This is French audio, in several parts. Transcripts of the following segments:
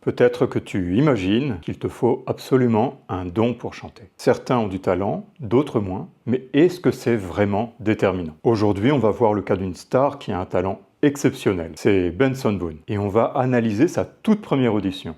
Peut-être que tu imagines qu'il te faut absolument un don pour chanter. Certains ont du talent, d'autres moins, mais est-ce que c'est vraiment déterminant? Aujourd'hui, on va voir le cas d'une star qui a un talent exceptionnel. C'est Benson Boone. Et on va analyser sa toute première audition.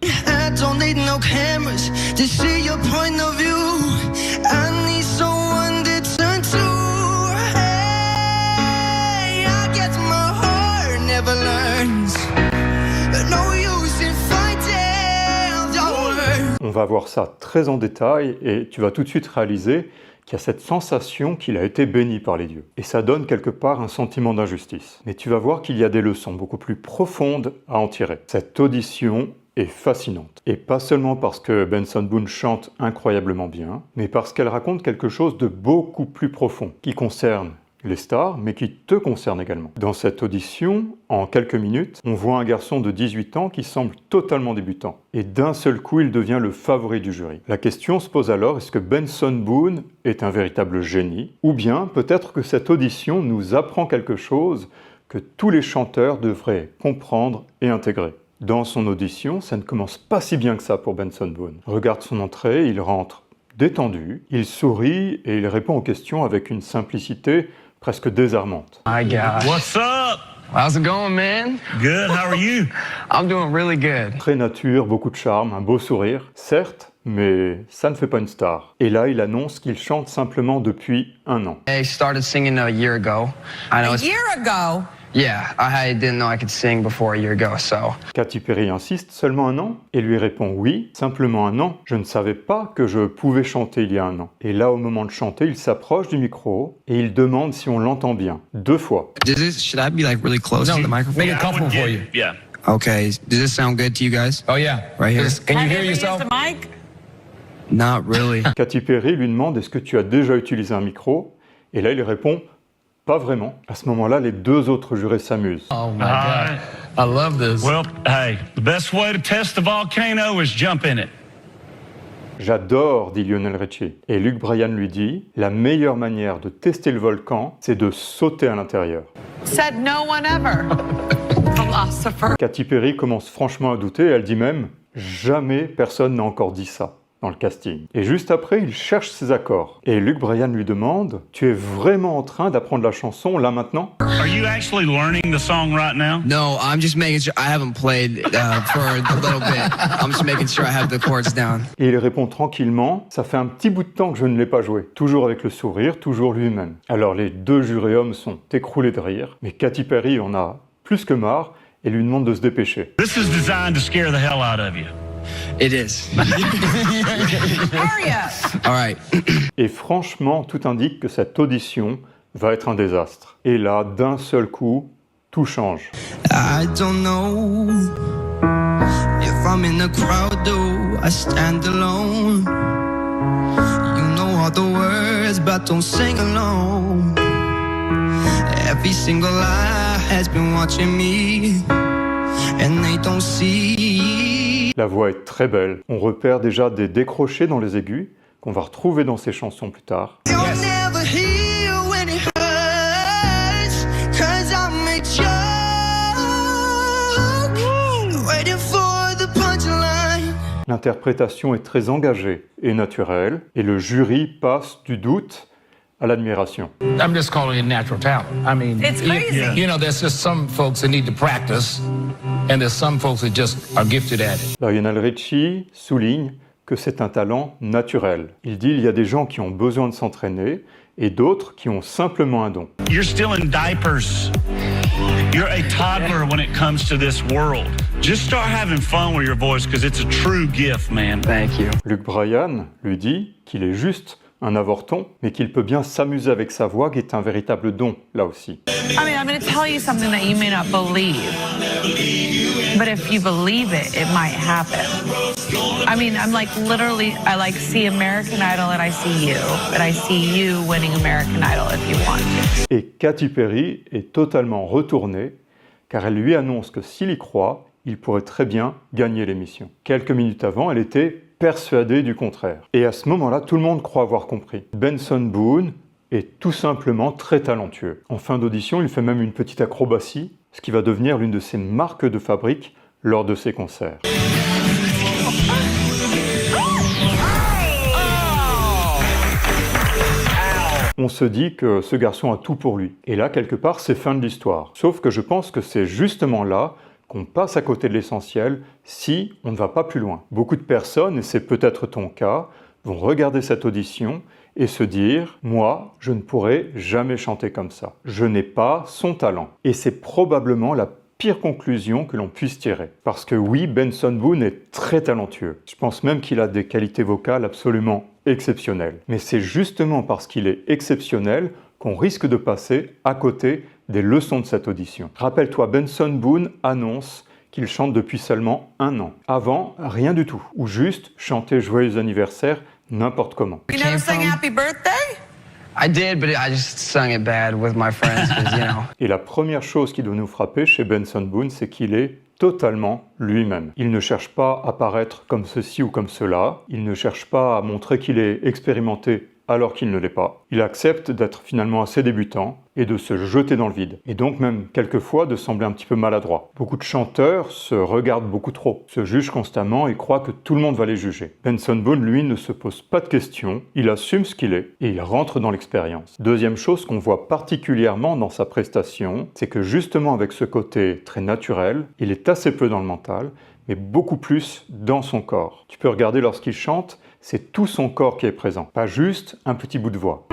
On va voir ça très en détail et tu vas tout de suite réaliser qu'il y a cette sensation qu'il a été béni par les dieux. Et ça donne quelque part un sentiment d'injustice. Mais tu vas voir qu'il y a des leçons beaucoup plus profondes à en tirer. Cette audition est fascinante. Et pas seulement parce que Benson Boone chante incroyablement bien, mais parce qu'elle raconte quelque chose de beaucoup plus profond, qui concerne les stars, mais qui te concerne également. Dans cette audition, en quelques minutes, on voit un garçon de 18 ans qui semble totalement débutant. Et d'un seul coup, il devient le favori du jury. La question se pose alors, est-ce que Benson Boone est un véritable génie? Ou bien, peut-être que cette audition nous apprend quelque chose que tous les chanteurs devraient comprendre et intégrer. Dans son audition, ça ne commence pas si bien que ça pour Benson Boone. Regarde son entrée, il rentre détendu, il sourit et il répond aux questions avec une simplicité presque désarmante. My God. What's up? How's it going, man? Good, how are you? I'm doing really good. Très nature, beaucoup de charme, un beau sourire, certes, mais ça ne fait pas une star. Et là, il annonce qu'il chante simplement depuis 1 an. I started singing a year ago. I know A year ago? Yeah, I didn't know I could sing before a year ago, so. Katy Perry insiste, seulement 1 an? Et lui répond oui, simplement 1 an. Je ne savais pas que je pouvais chanter il y a 1 an. Et là, au moment de chanter, il s'approche du micro et il demande si on l'entend bien. 2 fois. Should I be like really close to the microphone? Make it comfortable for you. Yeah. Okay. Does this sound good to you guys? Oh yeah. Right here? Can you hear Have yourself? used a mic? Not really. Katy Perry lui demande est-ce que tu as déjà utilisé un micro? Et là, il répond pas vraiment. À ce moment-là, les 2 autres jurés s'amusent. Oh my God. I love this. Well, hey, the best way to test the volcano is jump in it. J'adore, dit Lionel Richie. Et Luke Bryan lui dit, la meilleure manière de tester le volcan, c'est de sauter à l'intérieur. Said no one ever. Philosopher. Katy Perry commence franchement à douter, elle dit même, jamais personne n'a encore dit ça dans le casting. Et juste après, il cherche ses accords. Et Luke Bryan lui demande, tu es vraiment en train d'apprendre la chanson là maintenant? Are you actually learning the song right now? No, I'm just making sure I haven't played for a little bit. I'm just making sure I have the chords down. Et il répond tranquillement, ça fait un petit bout de temps que je ne l'ai pas joué. Toujours avec le sourire, toujours lui-même. Alors les 2 jurés hommes sont écroulés de rire, mais Katy Perry en a plus que marre et lui demande de se dépêcher. This is designed to scare the hell out of you. It is. Hurry up. All right. Et franchement, tout indique que cette audition va être un désastre. Et là, d'un seul coup, tout change. I don't know if I'm in the crowd, do I stand alone? You know all the words, but don't sing along. Every single eye has been watching me, and they don't see. La voix est très belle. On repère déjà des décrochés dans les aigus qu'on va retrouver dans ses chansons plus tard. You'll never hear when it hurts, 'cause I'm a joke, waiting for the punchline. L'interprétation est très engagée et naturelle, et le jury passe du doute à l'admiration. I'm just calling it natural talent. I mean, It's crazy. you know, there's just some folks that need to practice, and there's some folks that just are gifted at it. Lionel Richie souligne que c'est un talent naturel. Il dit il y a des gens qui ont besoin de s'entraîner et d'autres qui ont simplement un don. You're still in diapers. You're a toddler when it comes to this world. Just start having fun with your voice because it's a true gift, man. Thank you. Luke Bryan lui dit qu'il est juste un avorton, mais qu'il peut bien s'amuser avec sa voix, qui est un véritable don, là aussi. I mean, I'm going to tell you something that you may not believe. But if you believe it, it might happen. I mean, I'm like literally, I like see American Idol and I see you. And I see you winning American Idol if you want. Et Katy Perry est totalement retournée, car elle lui annonce que s'il y croit, il pourrait très bien gagner l'émission. Quelques minutes avant, elle était persuadé du contraire. Et à ce moment-là, tout le monde croit avoir compris. Benson Boone est tout simplement très talentueux. En fin d'audition, il fait même une petite acrobatie, ce qui va devenir l'une de ses marques de fabrique lors de ses concerts. On se dit que ce garçon a tout pour lui. Et là, quelque part, c'est fin de l'histoire. Sauf que je pense que c'est justement là qu'on passe à côté de l'essentiel si on ne va pas plus loin. Beaucoup de personnes, et c'est peut-être ton cas, vont regarder cette audition et se dire « Moi, je ne pourrai jamais chanter comme ça. Je n'ai pas son talent. » Et c'est probablement la pire conclusion que l'on puisse tirer. Parce que oui, Benson Boone est très talentueux. Je pense même qu'il a des qualités vocales absolument exceptionnelles. Mais c'est justement parce qu'il est exceptionnel qu'on risque de passer à côté des leçons de cette audition. Rappelle-toi, Benson Boone annonce qu'il chante depuis seulement 1 an. Avant, rien du tout. Ou juste chanter Joyeux anniversaire n'importe comment. You never sang Happy Birthday? I did, but I just sung it bad with my friends, 'cause, you know. Et la première chose qui doit nous frapper chez Benson Boone, c'est qu'il est totalement lui-même. Il ne cherche pas à paraître comme ceci ou comme cela. Il ne cherche pas à montrer qu'il est expérimenté alors qu'il ne l'est pas. Il accepte d'être finalement assez débutant et de se jeter dans le vide. Et donc même quelquefois de sembler un petit peu maladroit. Beaucoup de chanteurs se regardent beaucoup trop, se jugent constamment et croient que tout le monde va les juger. Benson Boone, lui, ne se pose pas de questions, il assume ce qu'il est et il rentre dans l'expérience. Deuxième chose qu'on voit particulièrement dans sa prestation, c'est que justement avec ce côté très naturel, il est assez peu dans le mental, mais beaucoup plus dans son corps. Tu peux regarder lorsqu'il chante, c'est tout son corps qui est présent, pas juste un petit bout de voix.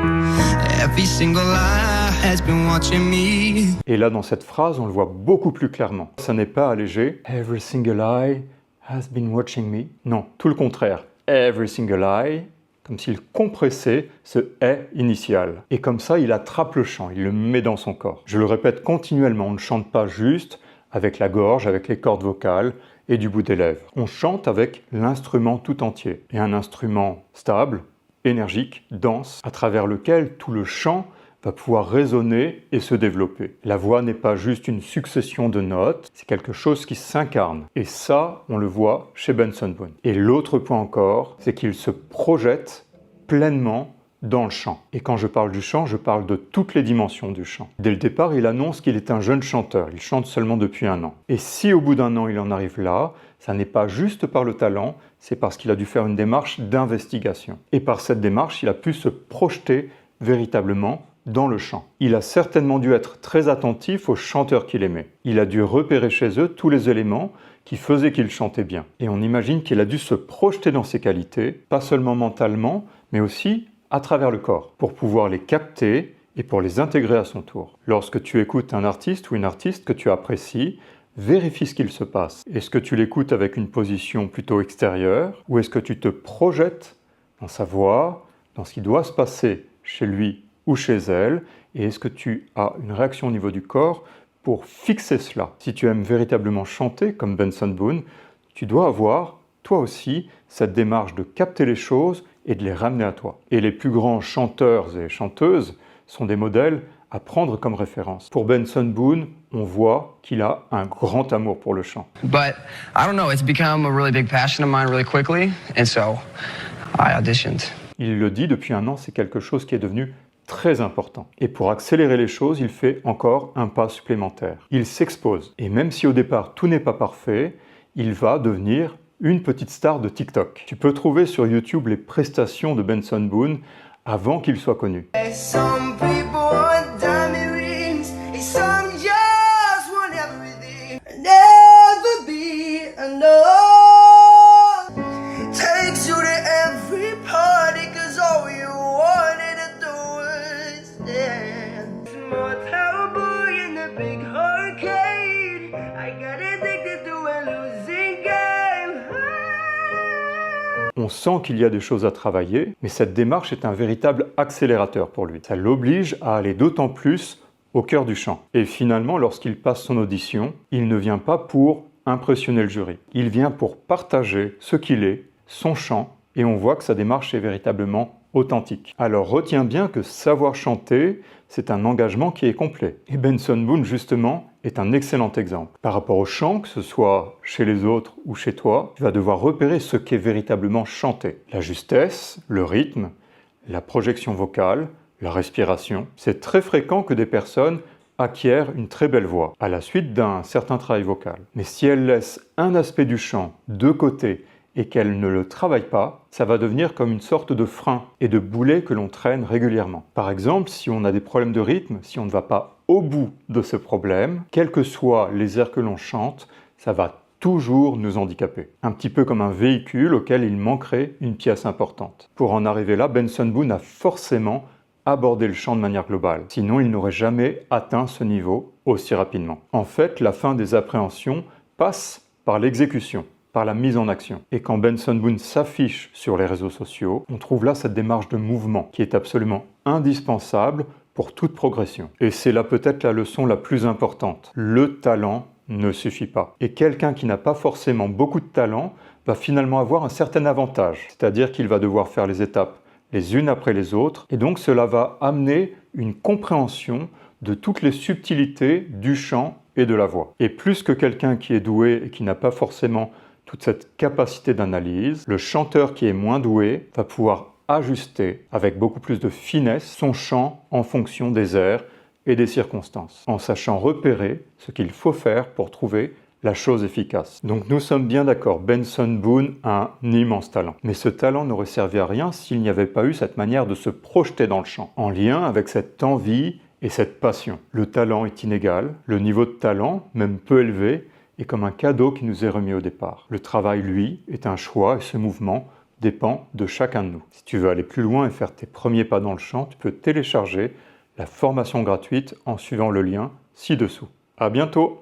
Every single eye has been watching me. Et là, dans cette phrase, on le voit beaucoup plus clairement. Ça n'est pas allégé. Every single eye has been watching me. Non, tout le contraire. Every single eye, comme s'il compressait ce « est » initial. Et comme ça, il attrape le chant, il le met dans son corps. Je le répète continuellement, on ne chante pas juste avec la gorge, avec les cordes vocales et du bout des lèvres. On chante avec l'instrument tout entier. Et un instrument stable, énergique, dense, à travers lequel tout le chant va pouvoir résonner et se développer. La voix n'est pas juste une succession de notes, c'est quelque chose qui s'incarne. Et ça, on le voit chez Benson Boone. Et l'autre point encore, c'est qu'il se projette pleinement dans le chant. Et quand je parle du chant, je parle de toutes les dimensions du chant. Dès le départ, il annonce qu'il est un jeune chanteur. Il chante seulement depuis 1 an. Et si au bout d'1 an, il en arrive là, ça n'est pas juste par le talent, c'est parce qu'il a dû faire une démarche d'investigation. Et par cette démarche, il a pu se projeter véritablement dans le chant. Il a certainement dû être très attentif aux chanteurs qu'il aimait. Il a dû repérer chez eux tous les éléments qui faisaient qu'il chantait bien. Et on imagine qu'il a dû se projeter dans ses qualités, pas seulement mentalement, mais aussi à travers le corps, pour pouvoir les capter et pour les intégrer à son tour. Lorsque tu écoutes un artiste ou une artiste que tu apprécies, vérifie ce qu'il se passe. Est-ce que tu l'écoutes avec une position plutôt extérieure ou est-ce que tu te projettes dans sa voix, dans ce qui doit se passer chez lui ou chez elle, et est-ce que tu as une réaction au niveau du corps pour fixer cela? Si tu aimes véritablement chanter comme Benson Boone, tu dois avoir, toi aussi, cette démarche de capter les choses et de les ramener à toi. Et les plus grands chanteurs et chanteuses sont des modèles à prendre comme référence. Pour Benson Boone, on voit qu'il a un grand amour pour le chant. But I don't know, it's become a really big passion of mine really quickly, and so I auditioned. Il le dit depuis 1 an, c'est quelque chose qui est devenu très important. Et pour accélérer les choses, il fait encore un pas supplémentaire. Il s'expose. Et même si au départ tout n'est pas parfait, il va devenir une petite star de TikTok. Tu peux trouver sur YouTube les prestations de Benson Boone avant qu'il soit connu. Some people want diamond rings, and some just want everything. Never be enough. Takes you to every party, 'cause all you wanted to do was dance. More terrible in the big arcade. I got addicted to a losing game. On sent qu'il y a des choses à travailler, mais cette démarche est un véritable accélérateur pour lui. Ça l'oblige à aller d'autant plus au cœur du chant. Et finalement, lorsqu'il passe son audition, il ne vient pas pour impressionner le jury. Il vient pour partager ce qu'il est, son chant, et on voit que sa démarche est véritablement authentique. Alors retiens bien que savoir chanter, c'est un engagement qui est complet. Et Benson Boone, justement, est un excellent exemple. Par rapport au chant, que ce soit chez les autres ou chez toi, tu vas devoir repérer ce qu'est véritablement chanter. La justesse, le rythme, la projection vocale, la respiration. C'est très fréquent que des personnes acquièrent une très belle voix à la suite d'un certain travail vocal. Mais si elles laissent un aspect du chant de côté et qu'elle ne le travaille pas, ça va devenir comme une sorte de frein et de boulet que l'on traîne régulièrement. Par exemple, si on a des problèmes de rythme, si on ne va pas au bout de ce problème, quels que soient les airs que l'on chante, ça va toujours nous handicaper. Un petit peu comme un véhicule auquel il manquerait une pièce importante. Pour en arriver là, Benson Boone a forcément abordé le chant de manière globale. Sinon, il n'aurait jamais atteint ce niveau aussi rapidement. En fait, la fin des appréhensions passe par l'exécution, par la mise en action. Et quand Benson Boone s'affiche sur les réseaux sociaux, on trouve là cette démarche de mouvement qui est absolument indispensable pour toute progression. Et c'est là peut-être la leçon la plus importante. Le talent ne suffit pas. Et quelqu'un qui n'a pas forcément beaucoup de talent va finalement avoir un certain avantage, c'est-à-dire qu'il va devoir faire les étapes les unes après les autres, et donc cela va amener une compréhension de toutes les subtilités du chant et de la voix. Et plus que quelqu'un qui est doué et qui n'a pas forcément toute cette capacité d'analyse, le chanteur qui est moins doué va pouvoir ajuster avec beaucoup plus de finesse son chant en fonction des airs et des circonstances, en sachant repérer ce qu'il faut faire pour trouver la chose efficace. Donc nous sommes bien d'accord, Benson Boone a un immense talent. Mais ce talent n'aurait servi à rien s'il n'y avait pas eu cette manière de se projeter dans le chant, en lien avec cette envie et cette passion. Le talent est inégal, le niveau de talent, même peu élevé, est comme un cadeau qui nous est remis au départ. Le travail, lui, est un choix et ce mouvement dépend de chacun de nous. Si tu veux aller plus loin et faire tes premiers pas dans le chant, tu peux télécharger la formation gratuite en suivant le lien ci-dessous. À bientôt!